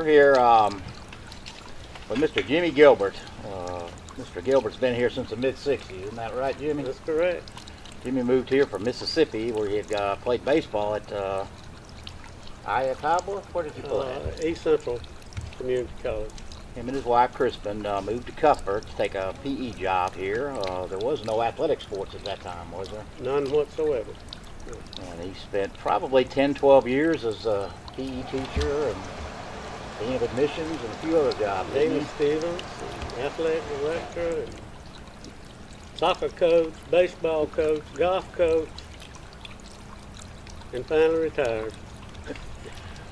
We're here with Mr. Jimmy Gilbert. Mr. Gilbert's been here since the mid-60s, isn't that right, Jimmy? That's correct. Jimmy moved here from Mississippi, where he had played baseball at Iowa. Where did you play? East Central Community College. Him and his wife, Crispin, moved to Cuthbert to take a PE job here. There was no athletic sports at that time, was there? None whatsoever. And he spent probably 10, 12 years as a PE teacher and dean of admissions and a few other jobs. Dean of students, and athletic director, and soccer coach, baseball coach, golf coach, and finally retired.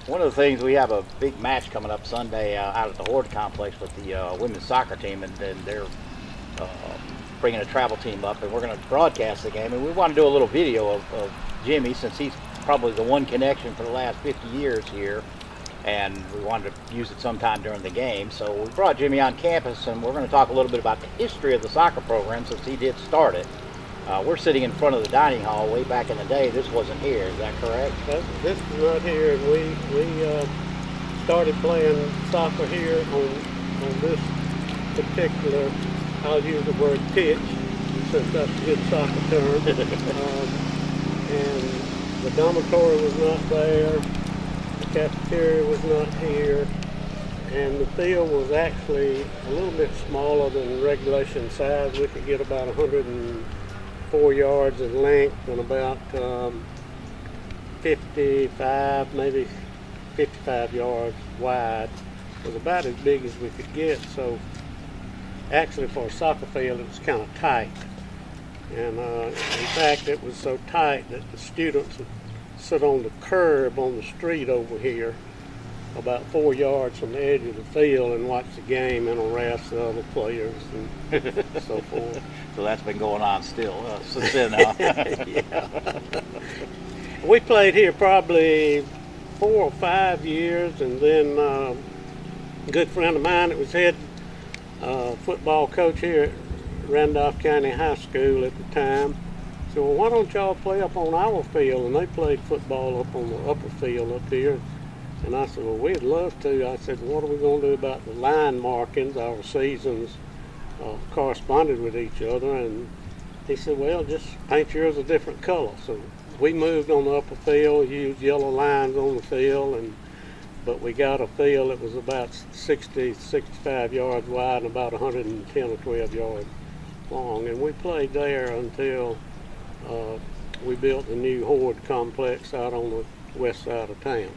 One of the things, we have a big match coming up Sunday out at the Horde Complex with the women's soccer team, and they're bringing a travel team up, and we're going to broadcast the game. And we want to do a little video of Jimmy, since he's probably the one connection for the last 50 years here, and we wanted to use it sometime during the game. So we brought Jimmy on campus, and we're going to talk a little bit about the history of the soccer program since he did start it. We're sitting in front of the dining hall. Way back in the day, this wasn't here. Is that correct? This is not here, and we started playing soccer here on this particular, I'll use the word pitch, since that's a good soccer term. And the dormitory was not there, the cafeteria was not here, and the field was actually a little bit smaller than regulation size. We could get about 104 yards in length and about 55, maybe 55 yards wide. It was about as big as we could get, so actually for a soccer field it was kind of tight. And in fact it was so tight that the students would sit on the curb on the street over here about 4 yards from the edge of the field and watch the game and harass the other players and so forth. So that's been going on still since then, huh? Yeah. We played here probably 4 or 5 years, and then a good friend of mine that was head football coach here at Randolph County High School at the time said, well, why don't y'all play up on our field? And they played football up on the upper field up here. And I said, well, we'd love to. I said, what are we going to do about the line markings? Our seasons corresponded with each other. And he said, well, just paint yours a different color. So we moved on the upper field, used yellow lines on the field, but we got a field that was about 60, 65 yards wide and about 110 or 12 yards long. And we played there until we built the new Horde complex out on the west side of town.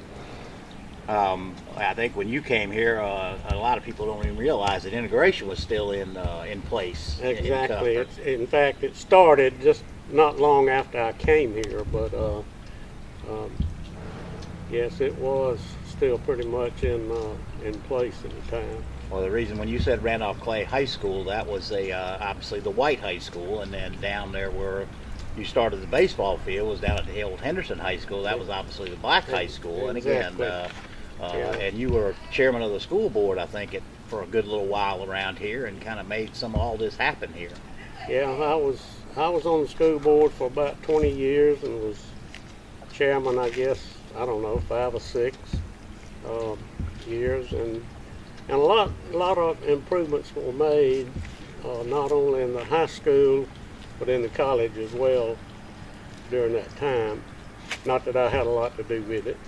I think when you came here, a lot of people don't even realize that integration was still in place. Exactly. In fact, it started just not long after I came here, but yes, it was still pretty much in place at the time. Well, the reason when you said Randolph Clay High School, that was obviously the white high school, and then down there where you started the baseball field was down at the old Henderson High School. That was obviously the black high school, and again, and you were chairman of the school board, I think, for a good little while around here, and kind of made some of all this happen here. Yeah, I was on the school board for about 20 years and was chairman, I guess, I don't know, 5 or 6 years, and a lot of improvements were made, not only in the high school but in the college as well during that time. Not that I had a lot to do with it.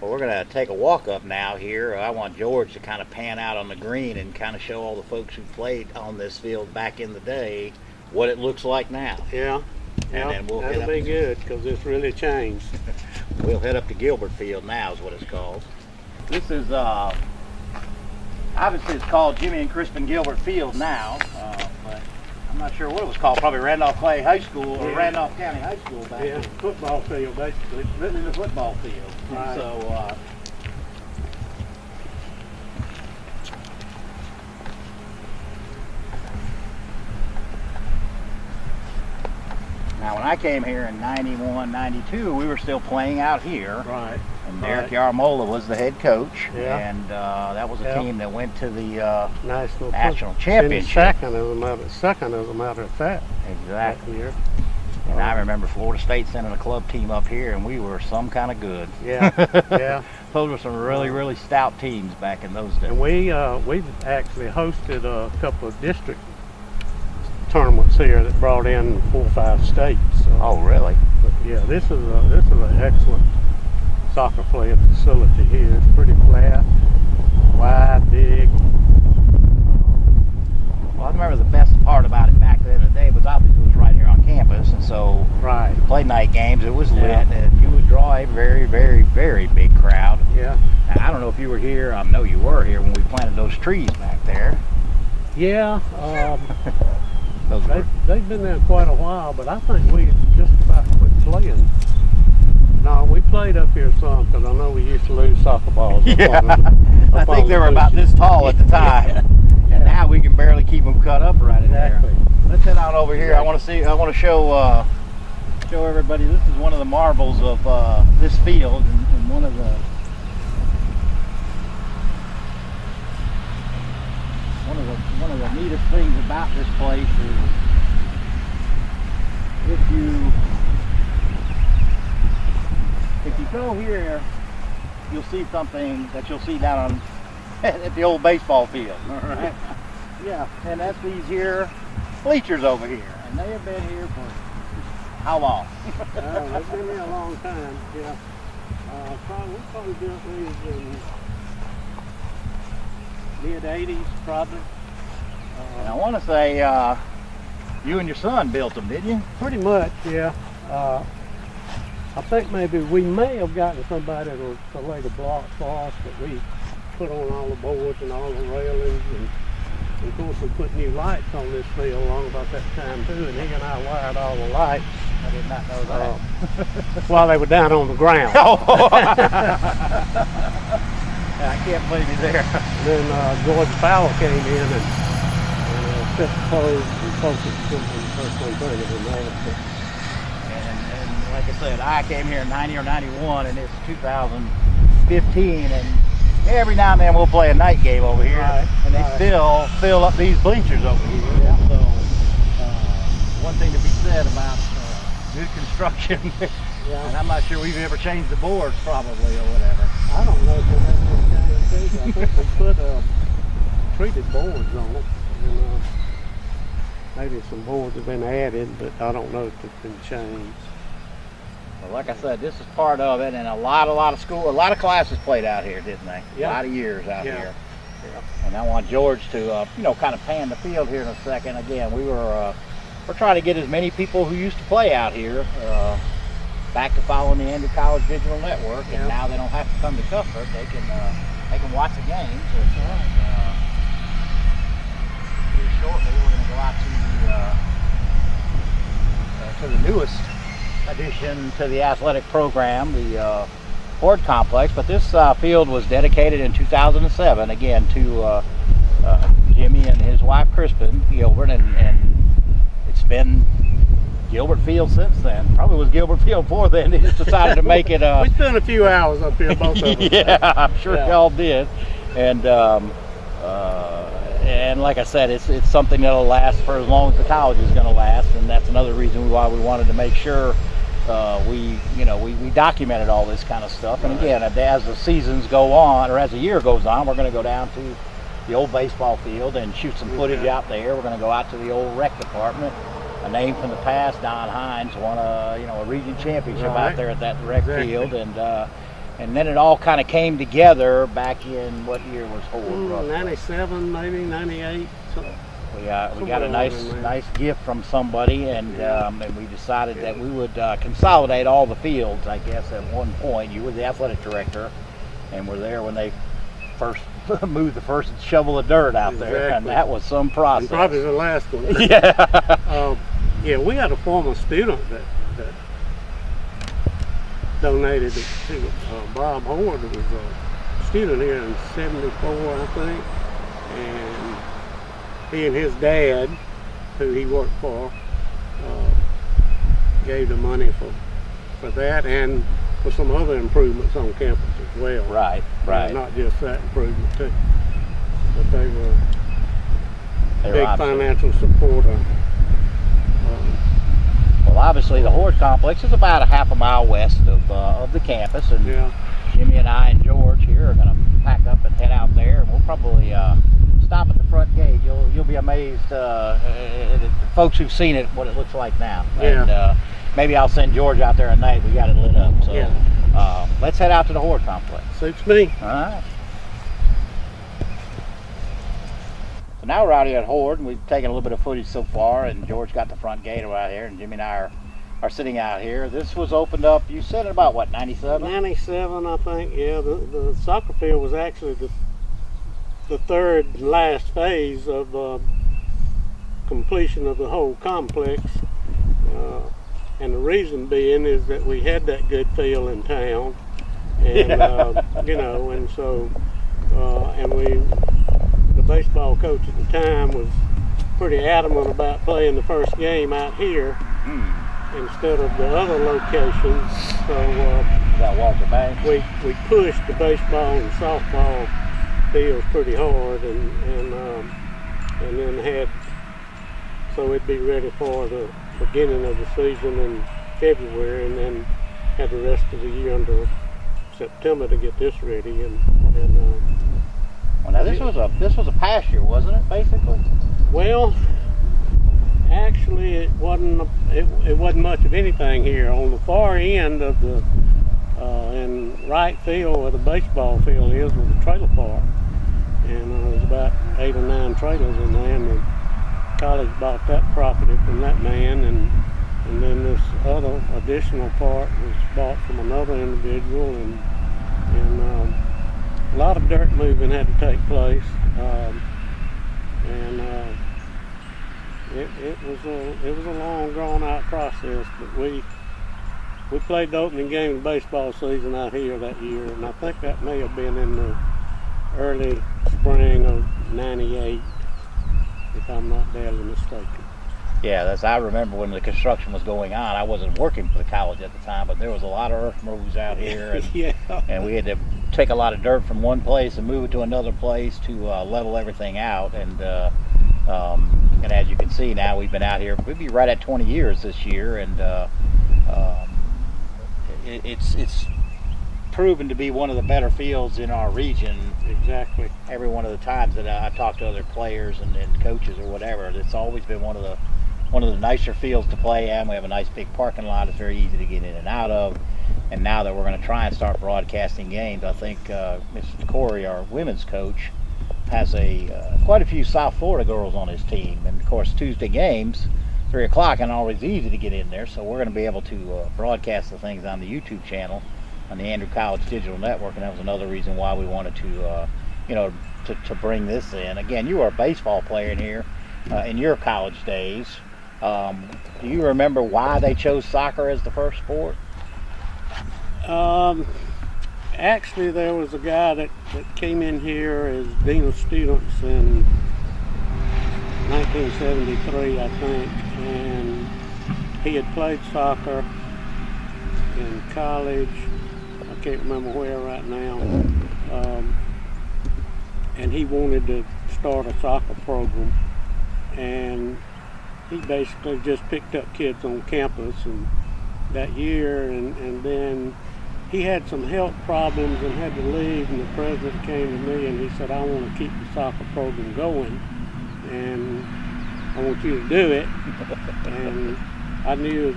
Well, we're going to take a walk up now here. I want George to kind of pan out on the green and kind of show all the folks who played on this field back in the day what it looks like now. Yeah, and then we'll that'll be good because it's really changed. We'll head up to Gilbert Field now is what it's called. This is, obviously it's called Jimmy and Crispin Gilbert Field now, but I'm not sure what it was called. Probably Randolph Clay High School or Randolph County High School back then. Football field, basically. Really the football field. Right. So, now when I came here in 91, 92, we were still playing out here. Right. And Derek Yarmola was the head coach, yeah. And that was a team that went to the national championship. Second, as a matter of fact. Exactly. That year. And I remember Florida State sending a club team up here, and we were some kind of good. Yeah, yeah. Those were some really stout teams back in those days. And we actually hosted a couple of district tournaments here that brought in 4 or 5 states. So, Oh, really? but yeah, this is an excellent soccer playing facility here. It's pretty flat, wide, big. Well, I remember the best part about it back then in the day was obviously it was right here on campus, and so Right. you played night games, it was lit, Yeah. and you would draw a very big crowd. Yeah. Now, I don't know if you were here, I know you were here when we planted those trees back there. Yeah. Those were, They've been there quite a while, but I think we just about quit playing. No, we played up here some because I know we used to lose soccer balls. yeah, I think they were about this tall at the time, and now we can barely keep them cut up right in Exactly. there. Let's head out over here. I want to show everybody. This is one of the marvels of this field, and one of the neatest things about this place is if you go here, you'll see something that you'll see down on at the old baseball field. All right. Yeah, and that's these here bleachers over here, and they have been here for how long? They've been here a long time. Yeah. We probably built these in mid-'80s, probably. And I want to say you and your son built them, didn't you? Pretty much, yeah. I think maybe we may have gotten somebody to lay the blocks for us, but we put on all the boards and all the railings, and of course we put new lights on this field along about that time too, and he and I wired all the lights. I did not know that. While they were down on the ground. Oh. Yeah, I can't blame you there. Then George Fowler came in and just closed and focused something first one thing in there. And like I said, I came here in 90 or 91, and it's 2015, and every now and then we'll play a night game over here, and they still fill up these bleachers over here. Yeah. So, one thing to be said about good construction, and I'm not sure we've ever changed the boards probably or whatever. I don't know if they have any kind of thing. I think they put treated boards on it, and maybe some boards have been added, but I don't know if they've been changed. Well, like I said, this is part of it, and a lot of classes played out here, didn't they? Yeah. A lot of years out Yeah. here. Yeah. And I want George to, kind of pan the field here in a second. Again, we're trying to get as many people who used to play out here back to following the Andrew College Digital Network, and Yeah. now they don't have to come to Cuthbert. They can watch the games. And, here shortly, we're going to go out to the newest addition to the athletic program, the Ford Complex. But this field was dedicated in 2007, again, to Jimmy and his wife Crispin Gilbert, and it's been Gilbert Field since then. Probably was Gilbert Field before then. They just decided to make it. We spent a few hours up here, both of us. Yeah, I'm sure y'all did. And like I said, it's something that'll last for as long as the college is going to last, and that's another reason why we wanted to make sure we documented all this kind of stuff. And again, as the seasons go on, or as the year goes on, we're going to go down to the old baseball field and shoot some footage out there. We're going to go out to the old rec department. A name from the past, Don Hines won a region championship out there at that rec field, and then it all kind of came together back in what year was Ford? 97, maybe 98. We got a nice gift from somebody, and we decided that we would consolidate all the fields. I guess at one point you were the athletic director, and were there when they first moved the first shovel of dirt out there, and that was some process. And probably the last one. Yeah. We had a former student that donated it to Bob Horde, who was a student here in '74, I think, and he and his dad, who he worked for, gave the money for that and for some other improvements on campus as well. Right. Not just that improvement too, but they were a big financial supporter. Well, Well, obviously the Horde Complex is about a half a mile west of the campus, and Yeah. Jimmy and I and George here are going to pack up and head out there, and we'll probably stop at the front gate. You'll be amazed, the folks who've seen it, what it looks like now. Yeah. And maybe I'll send George out there at night. We got it lit up. So Yeah. let's head out to the Horde Complex. Suits me. All right. So now we're out here at Horde, and we've taken a little bit of footage so far, and George got the front gate right here, and Jimmy and I are sitting out here. This was opened up, you said, in about, what, 97? 97, I think. Yeah, the soccer field was actually the third last phase of completion of the whole complex. And the reason being is that we had that good feel in town. And, and so, the baseball coach at the time was pretty adamant about playing the first game out here instead of the other locations. So That Walter Banks. we pushed the baseball and softball fields pretty hard, and then had so it'd be ready for the beginning of the season in February, and then had the rest of the year under September to get this ready. Well, now this was a pasture, wasn't it? Basically. Well, actually, it wasn't much of anything here. On the far end of the in right field where the baseball field is was a trailer park, and there's about 8 or 9 trailers in there. And the college bought that property from that man, and then this other additional part was bought from another individual, and a lot of dirt moving had to take place, it was a long, drawn out process. But we played the opening game of the baseball season out here that year, and I think that may have been in the early spring of '98, if I'm not badly mistaken. Yeah, I remember when the construction was going on. I wasn't working for the college at the time, but there was a lot of earth moves out here, and, Yeah. and we had to take a lot of dirt from one place and move it to another place to level everything out. And as you can see now, we've been out here. We'll be right at 20 years this year, and it's proven to be one of the better fields in our region. Exactly. Every one of the times that I've talked to other players and coaches or whatever, it's always been one of the nicer fields to play in. We have a nice big parking lot. It's very easy to get in and out of. And now that we're going to try and start broadcasting games, I think Mr. Corey, our women's coach, has quite a few South Florida girls on his team. And of course, Tuesday games, 3 o'clock, and always easy to get in there. So we're going to be able to broadcast the things on the YouTube channel on the Andrew College Digital Network, and that was another reason why we wanted to bring this in. Again, you were a baseball player in here in your college days. Do you remember why they chose soccer as the first sport? Actually, there was a guy that came in here as dean of students in 1973, I think, and he had played soccer in college. I can't remember where right now. And he wanted to start a soccer program, and he basically just picked up kids on campus and that year, and then he had some health problems and had to leave, and the president came to me and he said, I want to keep the soccer program going, and I want you to do it. And I knew as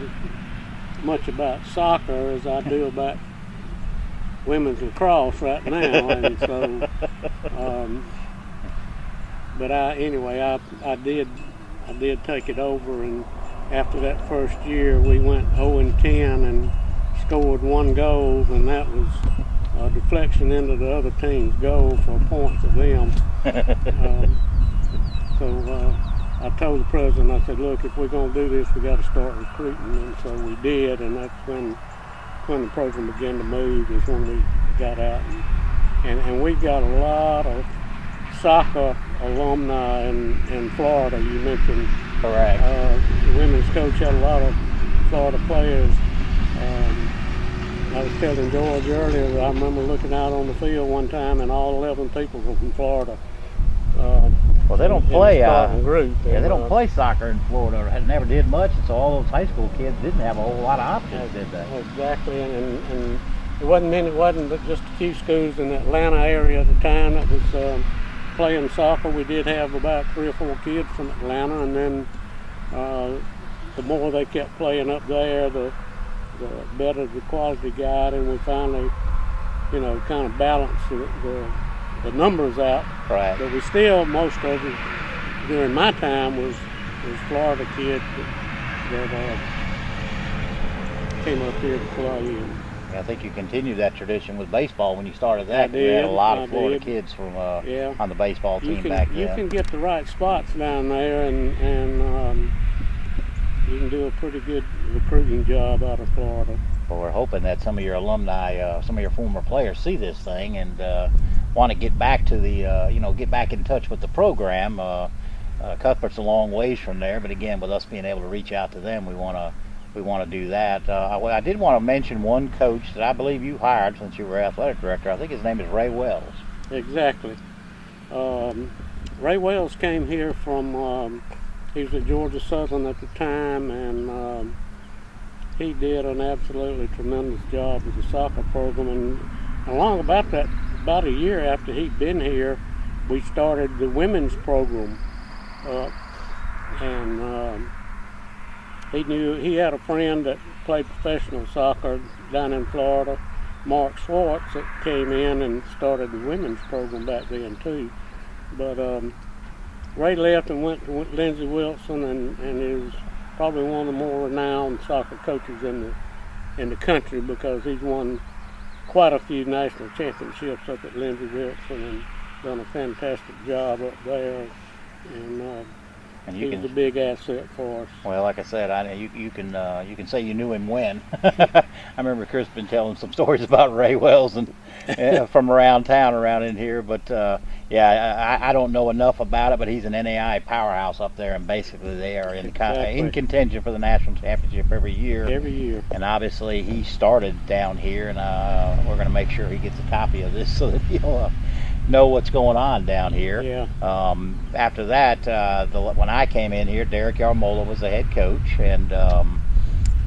much about soccer as I do about women's lacrosse right now, and so but I did take it over, and after that first year we went 0-10 and scored 1 goal, and that was a deflection into the other team's goal for a point for them. So I told the president, I said, look, if we're going to do this, we got to start recruiting, and so we did, and that's when the program began to move, is when we got out, and we've got a lot of soccer alumni in Florida. You mentioned Correct. The women's coach had a lot of Florida players. I was telling George earlier that I remember looking out on the field one time and all 11 people were from Florida. Well, they don't in play. the starting group. Yeah, And, they don't play soccer in Florida. Never did much, and so all those high school kids didn't have a whole lot of options, did they? Exactly, and it wasn't many. It wasn't but just a few schools in the Atlanta area at the time that was playing soccer. We did have about 3 or 4 kids from Atlanta, and then the more they kept playing up there, the better the quality got, and we finally, kind of balanced the numbers out. Right. But we still, most of it during my time was Florida kids that came up here to play. And I think you continued that tradition with baseball when you started that. I We had a did, lot I of Florida did. kids from Yeah. on the baseball team back then. You can get the right spots down there, and you can do a pretty good recruiting job out of Florida. Well, we're hoping that some of your alumni, some of your former players, see this thing and want to get back to the, get back in touch with the program. Cuthbert's a long ways from there, but again, with us being able to reach out to them, we want to do that. I did want to mention one coach that I believe you hired since you were athletic director. I think his name is Ray Wells. Exactly. Ray Wells came here from. He was at Georgia Southern at the time, and he did an absolutely tremendous job with the soccer program. And along about a year after he'd been here, we started the women's program up. And he had a friend that played professional soccer down in Florida, Mark Swartz, that came in and started the women's program back then too. But Ray left and went to Lindsey Wilson, and is probably one of the more renowned soccer coaches in the country, because he's won quite a few national championships up at Lindsey Wilson and done a fantastic job up there. And he's a big asset for us. Well, like I said, you can say you knew him when. I remember Chris been telling some stories about Ray Wells and from around town, around in here. But I don't know enough about it. But he's an NAI powerhouse up there, and basically they are in contention for the national championship every year. Every year. And obviously he started down here, and we're going to make sure he gets a copy of this so that he'll know what's going on down here. Yeah. After that, when I came in here, Derek Yarmola was the head coach, and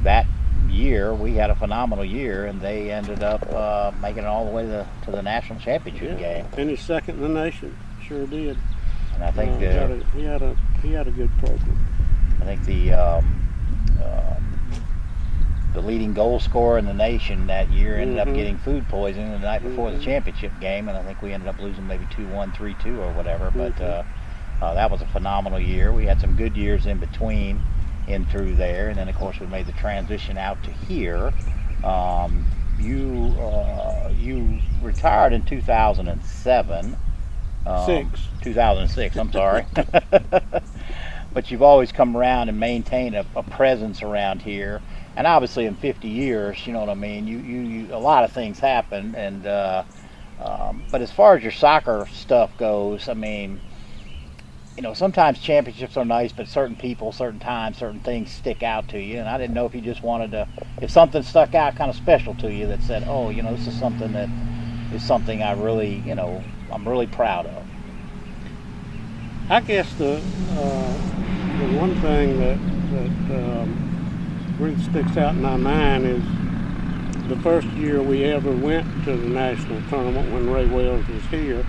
that year we had a phenomenal year, and they ended up making it all the way to the national championship game. Finished second in the nation, sure did. And I think he had a good program. I think the leading goal scorer in the nation that year ended up getting food poisoning the night before the championship game, and I think we ended up losing maybe 2-1, 3-2 or whatever. But that was a phenomenal year. We had some good years in between, in through there, and then of course we made the transition out to here. You retired in 2007. 2006. I'm sorry. But you've always come around and maintained a presence around here. And obviously in 50 years, you know what I mean, you a lot of things happen, and but as far as your soccer stuff goes, I mean, sometimes championships are nice, but certain people, certain times, certain things stick out to you, and I didn't know if you just wanted to, if something stuck out kind of special to you that said, oh, this is something that is something I really, I'm really proud of. I guess the one thing that really sticks out in my mind is the first year we ever went to the national tournament when Ray Wells was here,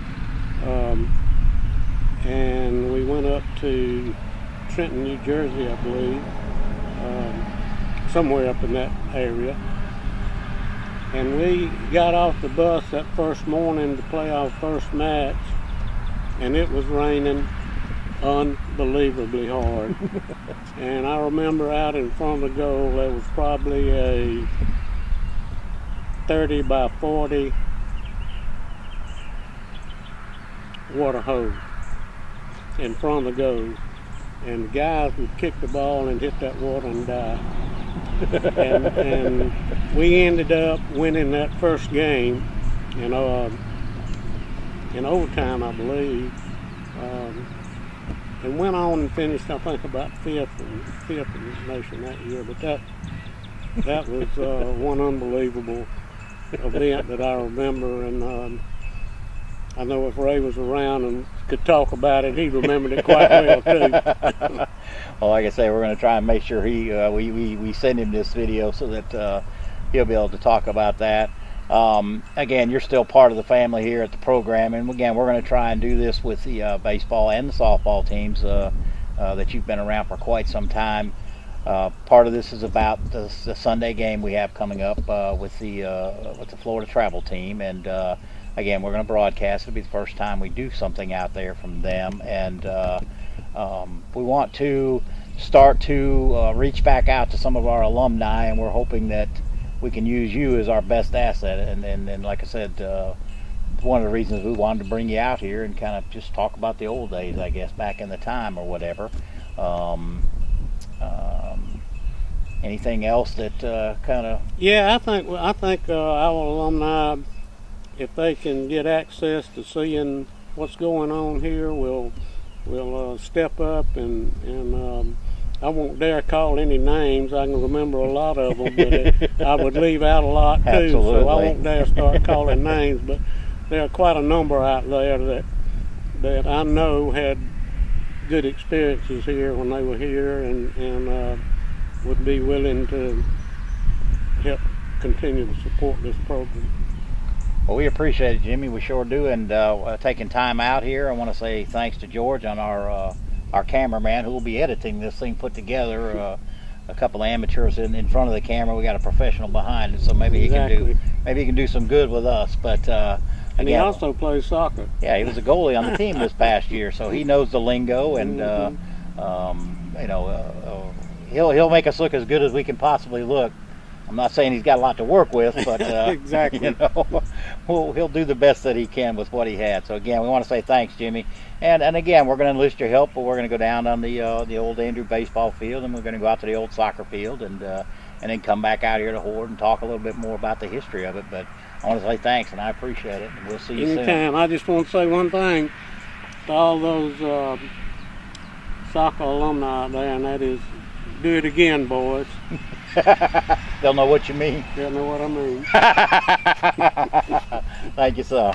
and we went up to Trenton, New Jersey, I believe, somewhere up in that area, and we got off the bus that first morning to play our first match, and it was raining unbelievably hard. And I remember out in front of the goal there was probably a 30 by 40 water hose in front of the goal, and the guys would kick the ball and hit that water and die. and we ended up winning that first game in overtime, I believe, and went on and finished, I think, about fifth in the nation that year. But that was one unbelievable event that I remember. And I know if Ray was around and could talk about it, he remembered it quite well too. Well, like I say, we're going to try and make sure we send him this video so that he'll be able to talk about that. Again, you're still part of the family here at the program, and again, we're going to try and do this with the baseball and the softball teams that you've been around for quite some time. Part of this is about the Sunday game we have coming up with the Florida travel team, and again, we're going to broadcast. It'll be the first time we do something out there from them, and we want to start to reach back out to some of our alumni, and we're hoping that we can use you as our best asset. And like I said, one of the reasons we wanted to bring you out here and kind of just talk about the old days, I guess, back in the time or whatever. Anything else that kind of? Yeah, I think our alumni, if they can get access to seeing what's going on here, will step up and I won't dare call any names. I can remember a lot of them, but I would leave out a lot too. Absolutely. So I won't dare start calling names. But there are quite a number out there that I know had good experiences here when they were here, and would be willing to help continue to support this program. Well, we appreciate it, Jimmy. We sure do. And taking time out here, I want to say thanks to George on our cameraman who will be editing this thing put together. A couple of amateurs in front of the camera. We got a professional behind it, so maybe he can do some good with us. But and he also plays soccer. Yeah, he was a goalie on the team this past year, so he knows the lingo, and he'll make us look as good as we can possibly look. I'm not saying he's got a lot to work with, but exactly. He'll do the best that he can with what he had. So again, we want to say thanks, Jimmy. And again, we're going to enlist your help, but we're going to go down on the old Andrew baseball field, and we're going to go out to the old soccer field, and then come back out here to Horde and talk a little bit more about the history of it. But I want to say thanks, and I appreciate it. And we'll see you soon. Anytime. I just want to say one thing to all those soccer alumni out there, and that is, do it again, boys. They'll know what you mean. They'll know what I mean. Thank you, sir.